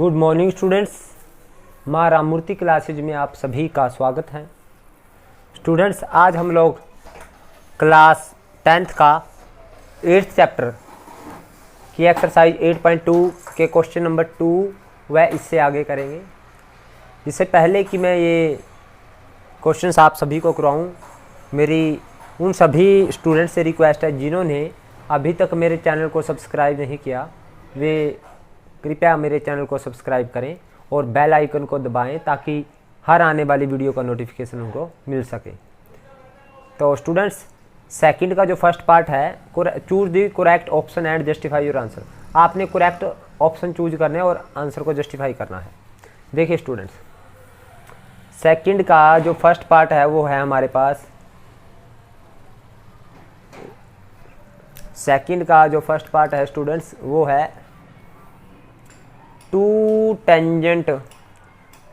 Good morning students, माँ Ramamurthy classes में आप सभी का स्वागत है। स्टूडेंट्स, आज हम लोग क्लास 10th का 8th चैप्टर की एक्सरसाइज 8.2 के क्वेश्चन नंबर 2 व इससे आगे करेंगे। इससे पहले कि मैं ये क्वेश्चंस आप सभी को करवाऊँ, मेरी उन सभी स्टूडेंट्स से रिक्वेस्ट है जिन्होंने अभी तक मेरे चैनल को सब्सक्राइब नहीं किया, वे कृपया मेरे चैनल को सब्सक्राइब करें और बेल आइकन को दबाएं ताकि हर आने वाली वीडियो का नोटिफिकेशन उनको मिल सके। तो स्टूडेंट्स, सेकंड का जो फर्स्ट पार्ट है, choose the correct option and justify your answer. आपने करेक्ट ऑप्शन चूज करना है और आंसर को जस्टिफाई करना है। देखिए स्टूडेंट्स, सेकंड का जो फर्स्ट पार्ट है वो है हमारे पास, सेकंड का जो फर्स्ट पार्ट है स्टूडेंट्स वो है 2 tangent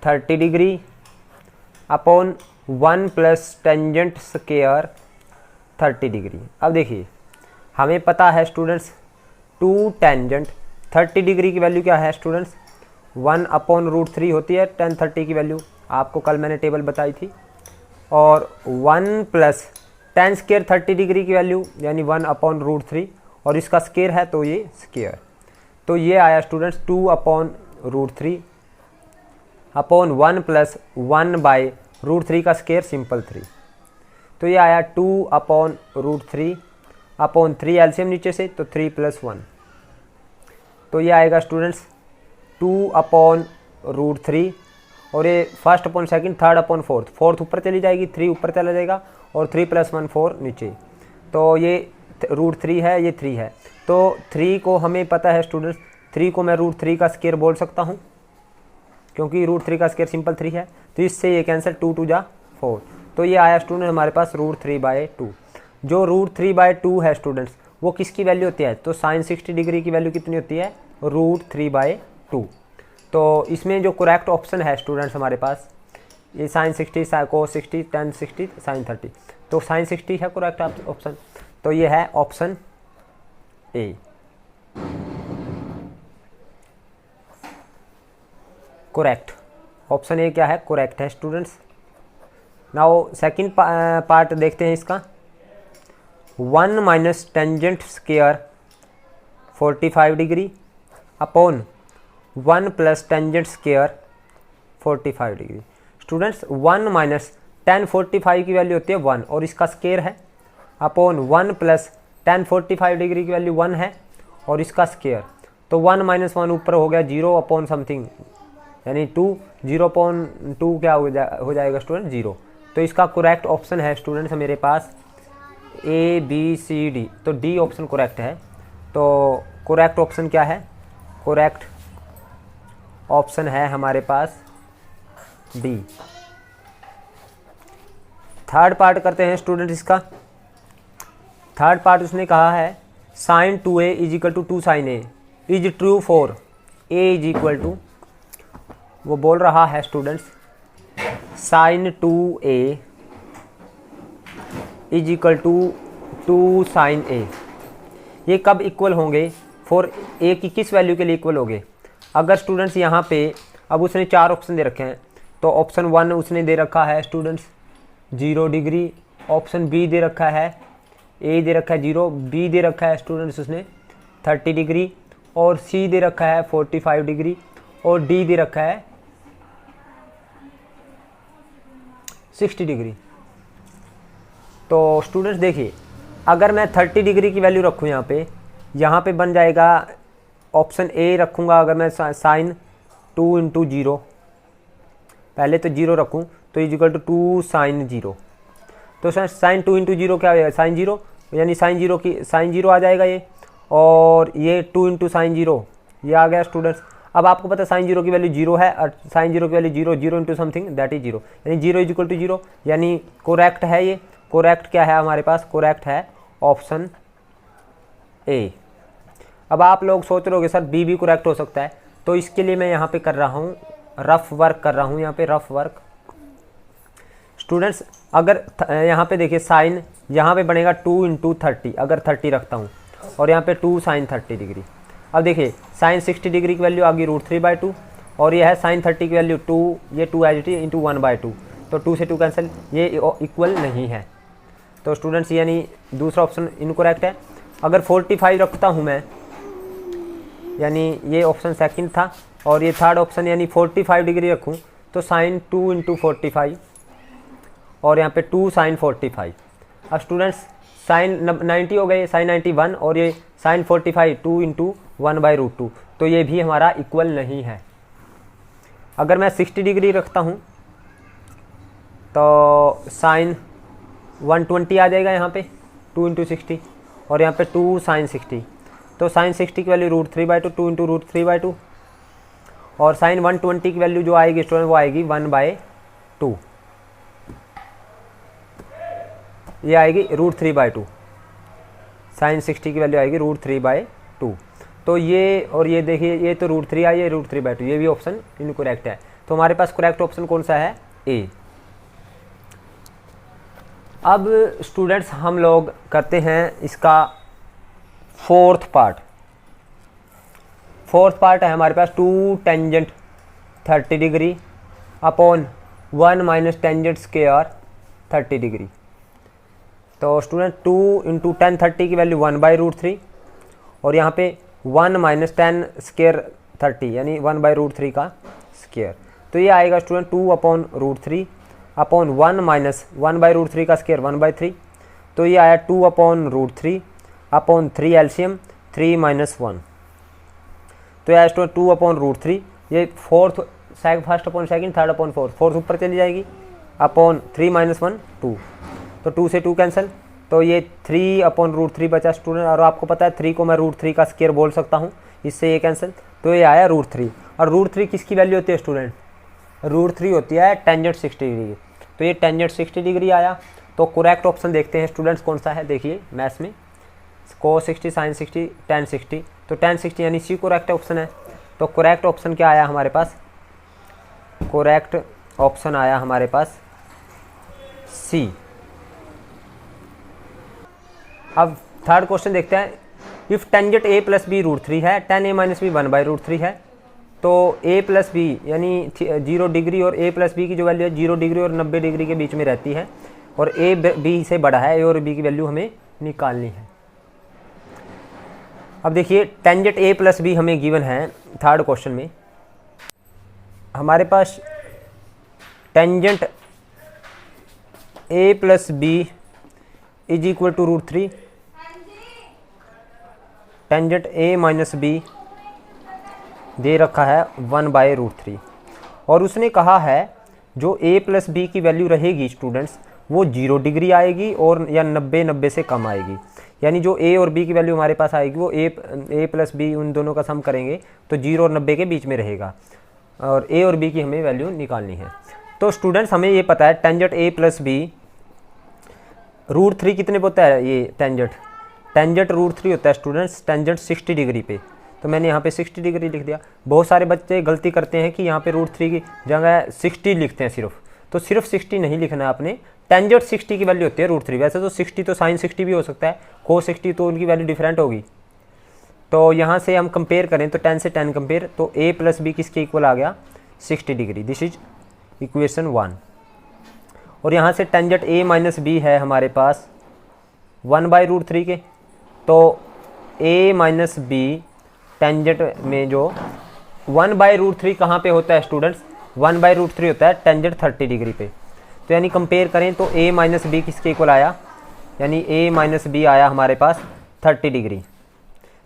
30 degree upon 1 plus tangent square 30 degree. अब देखिए, हमें पता है स्टूडेंट्स 2 टेंजेंट 30 डिग्री की वैल्यू क्या है स्टूडेंट्स, 1 अपॉन √3 होती है tan 30 की वैल्यू, आपको कल मैंने टेबल बताई थी। और 1 प्लस tan स्क्वायर 30 डिग्री की वैल्यू यानी 1 अपॉन √3, और इसका स्क्वायर है तो ये स्क्वायर, तो ये आया students 2 upon √3 upon 1 plus 1 by √3 का स्क्वायर सिंपल 3, तो ये आया 2 अपॉन √3 अपॉन 3 एलसीएम नीचे से तो 3 + 1, तो ये आएगा स्टूडेंट्स 2 अपॉन √3, और ये first upon second, third upon fourth ऊपर चली जाएगी, 3 ऊपर चला जाएगा और 3 + 1 4 नीचे, तो ये √3 है, ये 3 है, तो 3 को हमें पता है स्टूडेंट्स, 3 को मैं √3 का स्क्वायर बोल सकता हूँ क्योंकि √3 का स्क्वायर सिंपल 3 है, तो इससे ये कैंसिल 2 × 2 = 4, तो ये आया स्टूडेंट हमारे पास √3/2। जो √3/2 है स्टूडेंट्स वो किसकी वैल्यू होती है, तो sin 60 डिग्री की वैल्यू कितनी होती है, √3/2। तो इसमें जो करेक्ट ऑप्शन है स्टूडेंट्स हमारे पास, ये sin 60 cos 60 tan 60 sin 30, तो sin 60 है करेक्ट ऑप्शन, तो ये है option A. Correct option A क्या है, करेक्ट है स्टूडेंट्स। नाउ सेकंड पार्ट देखते हैं इसका, 1 minus tangent square 45 degree upon 1 plus tangent square 45 degree. Students 1 minus tan 45 की वैल्यू होती है 1 और इसका स्क्वायर है, अपॉन 1 प्लस tan 45 डिग्री की वैल्यू 1 है और इसका स्क्वायर, तो 1 - 1 ऊपर हो गया 0 अपॉन समथिंग यानी 2, 0/2 क्या हो जाएगा स्टूडेंट 0, तो इसका करेक्ट ऑप्शन है स्टूडेंट्स मेरे पास ABCD, तो डी ऑप्शन करेक्ट है। तो करेक्ट ऑप्शन क्या है, करेक्ट ऑप्शन है हमारे पास डी। थर्ड पार्ट करते हैं स्टूडेंट इसका। थर्ड पार्ट उसने कहा है sin 2a = 2 sin a is true for a = वो बोल रहा है students sin 2a = 2 sin a, ये कब इक्वल होंगे, फॉर a की किस वैल्यू के लिए इक्वल होंगे। अगर स्टूडेंट्स यहाँ पे अब उसने 4 ऑप्शन दे रखे हैं, तो ऑप्शन 1 उसने दे रखा है स्टूडेंट्स 0 डिग्री, ऑप्शन बी दे रखा है, ए दे रखा है 0, बी दे रखा है स्टूडेंट्स उसने 30 डिग्री, और सी दे रखा है 45 डिग्री, और डी दे रखा है 60 डिग्री। तो स्टूडेंट्स देखिए, अगर मैं 30 डिग्री की वैल्यू रखूँ यहाँ पे बन जाएगा ऑप्शन ए रखूँगा, अगर मैं sin 2 × 0, पहले तो 0 रखूँ तो = 2 sin 0, तो sin 2 × 0 क्या हो जाएगा sin 0, यानी sin 0 आ जाएगा ये, और ये 2 × sin 0 ये आ गया स्टूडेंट्स। अब आपको पता है sin 0 की वैल्यू 0 है और sin 0 की वैल्यू 0 × समथिंग दैट इज 0, यानी 0 = 0, यानी करेक्ट है ये। करेक्ट क्या है हमारे पास, करेक्ट है ऑप्शन ए। अब आप लोग सोच रहे होगे सर बी भी करेक्ट हो सकता है, तो इसके लिए मैं यहाँ पे कर रहा हूँ रफ वर्क कर रहा हूँ, यहाँ पे रफ वर्क स्टूडेंट्स। अगर यहाँ पे देखिए साइन यहाँ पे बनेगा 2 × 30, अगर 30 रखता हूँ, और यहाँ पे 2 sin 30 डिग्री। अब देखिए sin 60 डिग्री की वैल्यू आ गई √3/2 और ये है साइन 30 की वैल्यू 2, ये 2 एच टी इंटू 1/2, तो 2 से 2 कैंसिल, ये इक्वल नहीं है। तो स्टूडेंट्स यानी दूसरा ऑप्शन इनकरेक्ट है। अगर 45 रखता हूँ मैं, यानी ये ऑप्शन सेकंड था और ये थर्ड ऑप्शन यानी 45 डिग्री रखूँ तो साइन 2 इंटू 45 और यहाँ पे 2 साइन 45। अब स्टूडेंट्स साइन 90 हो गए, साइन 91 और ये साइन 45 2 इंटू 1/√2, तो ये भी हमारा इक्वल नहीं है। अगर मैं 60 डिग्री रखता हूँ तो साइन 120 आ जाएगा यहाँ पे 2 इंटू 60 और यहाँ पे 2 साइन 60, तो साइन 60 की वैल्यू √3/2 2 इंटू √3/2 और साइन 120 की वैल्यू जो आएगी स्टूडेंट वो आएगी 1/2, ये आएगी √3/2, साइन 60 की वैल्यू आएगी √3/2। तो ये और ये देखिए ये तो √3 आई है, √3/2, ये भी ऑप्शन इनकरेक्ट है। तो हमारे पास करेक्ट ऑप्शन कौन सा है? ए। अब स्टूडेंट्स हम लोग करते हैं इसका फोर्थ पार्ट। फोर्थ पार्ट है हमारे पास 2 tangent 30 degree upon 1 minus tangent square 30 degree. तो स्टूडेंट 2 इंटू 10 30 की वैल्यू 1/√3 और यहाँ पे 1 माइनस 10 स्क्वायर 30 यानी 1/√3 का स्क्वायर, तो ये आएगा स्टूडेंट 2/√3 अपॉन 1 माइनस 1/√3 का स्क्वायर 1/3, तो ये आया 2/√3 अपॉन 3 एलसीएम 3 माइनस 1, तो यह स्टूडेंट 2/√3, ये first upon second third upon fourth ऊपर चली जाएगी अपॉन 3 माइनस 1 2, तो 2 से 2 कैंसिल, तो ये 3/√3 बचा स्टूडेंट। और आपको पता है 3 को मैं √3 का स्क्वायर बोल सकता हूँ, इससे ये कैंसिल, तो ये आया √3। और √3 किसकी वैल्यू होती है स्टूडेंट? √3 होती है टेंजेंट 60 डिग्री, तो ये टेंजेंट 60 डिग्री आया। तो करेक्ट ऑप्शन देखते हैं स्टूडेंट्स कौन सा है। देखिए मैथ्स में cos 60 sin 60 tan 60, तो tan 60 यानी सी करेक्ट ऑप्शन है। तो करेक्ट ऑप्शन क्या आया हमारे पास? करेक्ट ऑप्शन आया हमारे पास सी। अब थर्ड क्वेश्चन देखते हैं। If tangent a plus B √3 है, tan a माइनस बी 1/√3 है, तो a प्लस बी यानी 0 डिग्री और a प्लस बी की जो वैल्यू है 0 डिग्री और 90 डिग्री के बीच में रहती है और a b से बड़ा है, a और b की वैल्यू हमें निकालनी है। अब देखिए टेंजेंट a प्लस बी हमें गिवन है थर्ड क्वेश्चन में। हमारे पास tangent a plus B is equal to √3, tangent a minus B दे रखा है 1/√3 और उसने कहा है जो a प्लस बी की वैल्यू रहेगी स्टूडेंट्स वो 0 डिग्री आएगी और या 90 से कम आएगी, यानी जो a और b की वैल्यू हमारे पास आएगी वो a प्लस बी उन दोनों का सम करेंगे तो 0 और 90 के बीच में रहेगा और a और b की हमें वैल्यू निकालनी है। तो स्टूडेंट्स हमें ये पता है टेंजेंट a प्लस बी √3 कितने पे होता है? ये टेंजेंट √3 होता है स्टूडेंट्स टेंजेंट 60 डिग्री पे, तो मैंने यहाँ पे 60 डिग्री लिख दिया। बहुत सारे बच्चे गलती करते हैं कि यहाँ पे √3 की जगह 60 लिखते हैं सिर्फ, तो सिर्फ 60 नहीं लिखना है आपने, टेंजेंट 60 की वैल्यू होती है √3। वैसे तो 60 तो साइन 60 भी हो सकता है, cos 60 तो उनकी वैल्यू डिफरेंट होगी। तो यहाँ से हम कंपेयर करें तो 10 से 10 कंपेयर, तो a प्लस बी किसके इक्वल आ गया? 60 डिग्री। This is equation 1। और यहाँ से टेंजेंट a माइनस बी है हमारे पास 1/√3 के, तो a माइनस बी टेंजेंट में जो 1/√3 कहाँ पे होता है स्टूडेंट्स? 1/√3 होता है टेंजेंट 30 डिग्री पे। तो यानी कंपेयर करें तो a माइनस बी किसके इक्वल आया? यानी a माइनस बी आया हमारे पास 30 डिग्री,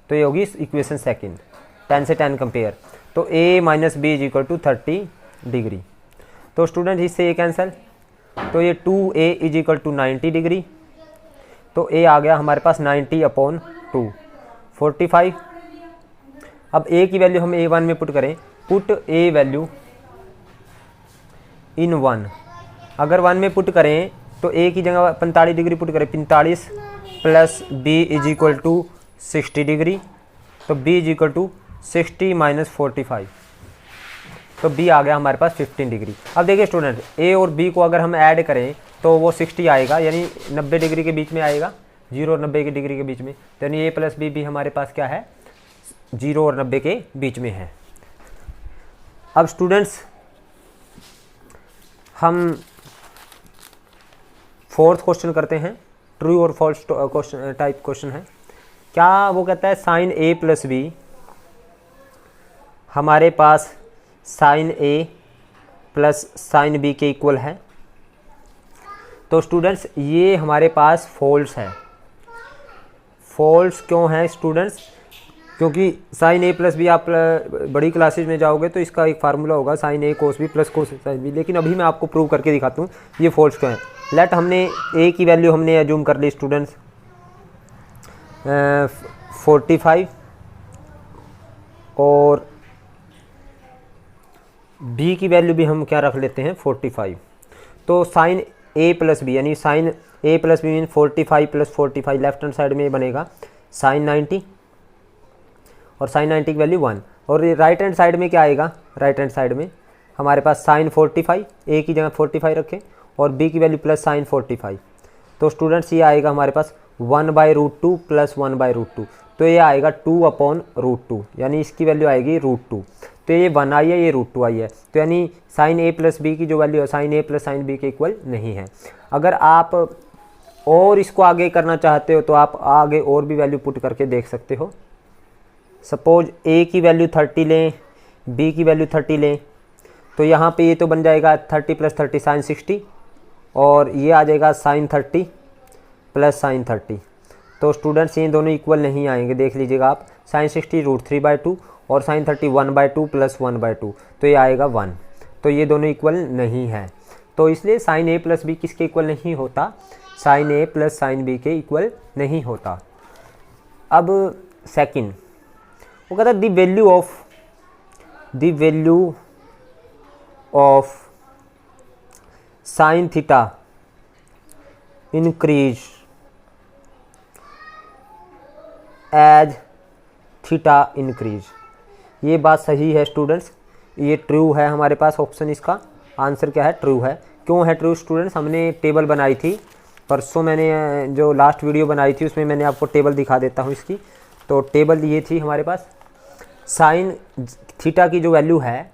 तो ये होगी इक्वेशन सेकंड। 10 से 10 कंपेयर, तो a minus B is equal to 30 degree. तो स्टूडेंट इससे ये कैंसिल, तो ये 2a is equal to 90 degree, तो a आ गया हमारे पास 90/2 45। अब a की वैल्यू हम a1 में पुट करें, पुट a वैल्यू इन 1, अगर 1 में पुट करें तो a की जगह 45 डिग्री पुट करें, 45 plus b is equal to 60 degree, तो b is equal to 60 minus 45, तो b आ गया हमारे पास 15 डिग्री। अब देखिए स्टूडेंट a और b को अगर हम ऐड करें तो वो 60 आएगा, यानी 90 डिग्री के बीच में आएगा, 0 और 90 डिग्री के बीच में, तो यानी a प्लस बी भी हमारे पास क्या है? 0 और 90 के बीच में है। अब स्टूडेंट्स हम फोर्थ क्वेश्चन करते हैं, ट्रू और फॉल्स क्वेश्चन टाइप क्वेश्चन है। क्या वो कहता है साइन ए प्लस बी, हमारे पास sign A plus sine B के इक्वल है। तो स्टूडेंट्स ये हमारे पास फॉल्स है। फॉल्स क्यों है स्टूडेंट्स? क्योंकि साइन ए प्लस बी आप बड़ी क्लासेज में जाओगे तो इसका एक फार्मूला होगा sine A cos B plus cos sine B, लेकिन अभी मैं आपको प्रूव करके दिखाता हूँ ये फॉल्स क्यों है। लेट हमने ए की वैल्यू हमने एज्यूम कर ली स्टूडेंट्स 45 और बी की वैल्यू भी हम क्या रख लेते हैं 45। तो साइन ए प्लस बी यानी sine A plus B mean 45 plus 45, left hand side में ये बनेगा साइन 90 और साइन 90 की वैल्यू 1। और राइट हैंड साइड में क्या आएगा? राइट हैंड साइड में हमारे पास साइन 45, ए की जगह 45 रखें और बी की वैल्यू प्लस साइन 45। तो स्टूडेंट्स ये आएगा हमारे पास 1/√2 प्लस 1/√2, तो ये आएगा 2/√2 यानी इसकी वैल्यू आएगी √2। तो ये 1 आई है, ये √2 आई है, तो यानी साइन ए प्लस बी की जो वैल्यू है sign A plus sine B के इक्वल नहीं है। अगर आप और इसको आगे करना चाहते हो तो आप आगे और भी वैल्यू पुट करके देख सकते हो। सपोज ए की वैल्यू 30 लें, बी की वैल्यू 30 लें, तो यहाँ पे ये तो बन जाएगा 30 प्लस 30 साइन 60 और ये आ जाएगा साइन 30 प्लस साइन 30। तो स्टूडेंट्स ये दोनों इक्वल नहीं आएंगे, देख लीजिएगा आप। साइन 60 √3/2 और साइन 30 1/2 प्लस 1/2, तो ये आएगा 1। तो ये दोनों इक्वल नहीं है, तो इसलिए साइन ए प्लस बी किसके इक्वल नहीं होता? Sine A plus sine B के इक्वल नहीं होता। अब सेकंड वो कहता है the value of sine theta increase as theta increase. ये बात सही है स्टूडेंट्स, ये ट्रू है हमारे पास ऑप्शन, इसका आंसर क्या है? ट्रू है। क्यों है ट्रू स्टूडेंट्स? हमने टेबल बनाई थी परसों, मैंने जो लास्ट वीडियो बनाई थी उसमें मैंने आपको टेबल दिखा देता हूँ इसकी। तो टेबल ये थी हमारे पास, साइन थीटा की जो वैल्यू है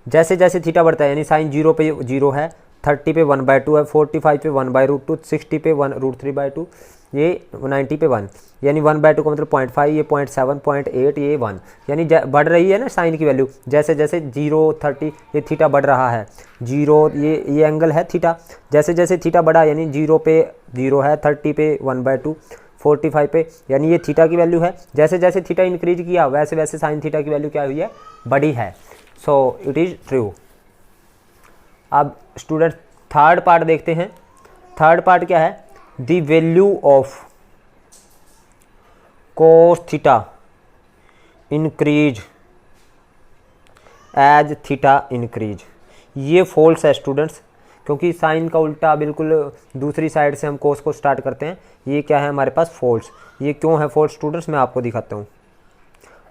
जैसे जैसे थीटा बढ़ता है यानी साइन 0 पे 0 है, 30 पे 1/2 है, 45 पे 1/√2, 60 पे 1√3/2, ये 90 पे 1 यानी 1/2 का मतलब 0.5, ये 0.7, 0.8, ये 1 यानी बढ़ रही है ना साइन की वैल्यू। जैसे जैसे 0, 30 ये थीटा बढ़ रहा है, 0 ये एंगल है थीटा, जैसे जैसे थीटा बढ़ा यानी 0 पे 0 है, 30 पे 1/2, 45 पे यानी ये थीटा की वैल्यू है। जैसे जैसे थीटा इंक्रीज किया वैसे वैसे साइन थीटा की वैल्यू क्या हुई है? बढ़ी है। So it is true. अब स्टूडेंट थर्ड पार्ट देखते हैं। थर्ड पार्ट क्या है? The value of cos theta increase as theta increase. ये फॉल्स है स्टूडेंट्स, क्योंकि साइन का उल्टा बिल्कुल दूसरी साइड से हम कोस को स्टार्ट करते हैं। ये क्या है हमारे पास? फॉल्स। ये क्यों है फॉल्स स्टूडेंट्स? मैं आपको दिखाता हूँ।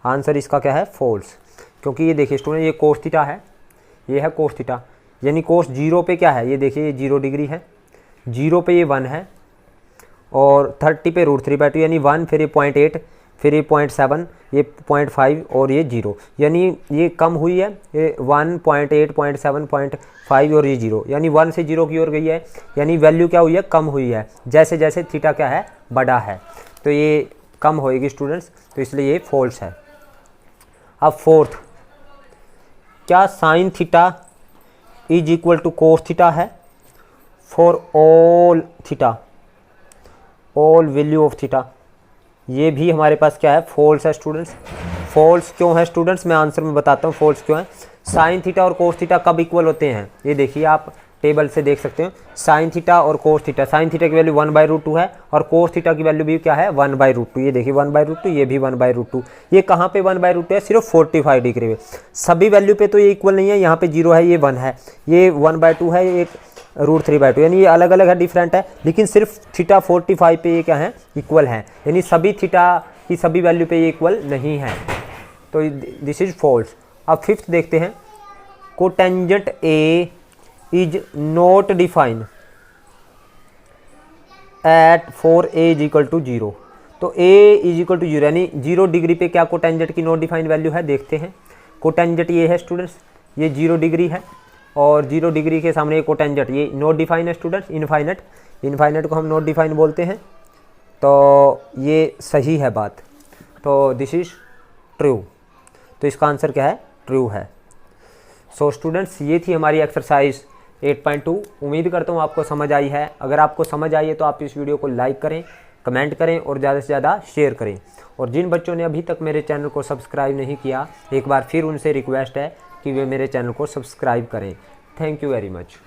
आंसर इसका क्या है? फॉल्स। क्योंकि ये देखिए स्टूडेंट, ये कोस थीटा है, ये है कोस थीटा, यानी कोस 0 पे क्या है? ये देखिए ये 0 डिग्री है, 0 पे ये 1 है और 30 पे √3/2 यानी 1, फिर ये 0.8, फिर ये 0.7, ये 0.5 और ये 0 यानी ये कम हुई है, ये 1, 0.8, 0.7, 0.5 और ये 0 यानी 1 से 0 की ओर गई है, यानी वैल्यू क्या हुई है? कम हुई है। जैसे जैसे थीटा क्या है? बड़ा है, तो ये कम होएगी स्टूडेंट्स, तो इसलिए ये फॉल्स है। अब फोर्थ, क्या sine theta is equal to cos theta है for all theta, all value of theta? ये भी हमारे पास क्या है? फॉल्स है स्टूडेंट्स। फॉल्स क्यों है स्टूडेंट्स? मैं आंसर में बताता हूँ फॉल्स क्यों है। साइन थीटा और कोस थीटा कब इक्वल होते हैं? ये देखिए आप टेबल से देख सकते हो, साइन थीटा और कोस थीटा। साइन थीटा की वैल्यू 1/√2 है और कोस थीटा की वैल्यू भी क्या है? 1/√2। ये देखिए 1/√2, ये भी 1/√2। ये कहाँ पे 1/√2 है? सिर्फ 45 डिग्री में। सभी वैल्यू पे तो ये इक्वल नहीं है, यहाँ पे 0 है, ये 1 है, ये 1/2 है, ये √3/2 यानी ये अलग अलग है, डिफरेंट है, लेकिन सिर्फ थीटा 45 पे ये क्या है? इक्वल है, यानी सभी थीटा की सभी वैल्यू पे ये इक्वल नहीं है, तो दिस इज फॉल्स। अब फिफ्थ देखते हैं, cotangent A is not define at for A is equal to 0। तो ए इज इक्वल टू 0 यानी 0 डिग्री पे क्या कोटेंजेंट की नॉट डिफाइंड वैल्यू है? देखते हैं। कोटेंजेंट ये है स्टूडेंट्स, ये 0 डिग्री है और 0 डिग्री के सामने एक कोटेंजेंट, ये नॉट डिफाइन है स्टूडेंट्स, इनफाइनाइट, इनफाइनाइट को हम नॉट डिफाइन बोलते हैं। तो ये सही है बात, तो दिस इज ट्रू, तो इसका आंसर क्या है, ट्रू है। सो स्टूडेंट्स ये थी हमारी एक्सरसाइज 8.2। उम्मीद करता हूँ आपको समझ आई है। अगर आपको समझ आई है तो आप इस वीडियो को लाइक करें, कमेंट करें और ज़्यादा से ज़्यादा शेयर करें। और जिन बच्चों ने अभी तक मेरे चैनल को सब्सक्राइब नहीं किया, एक बार फिर उनसे रिक्वेस्ट है कि वे मेरे चैनल को सब्सक्राइब करें। Thank you very much.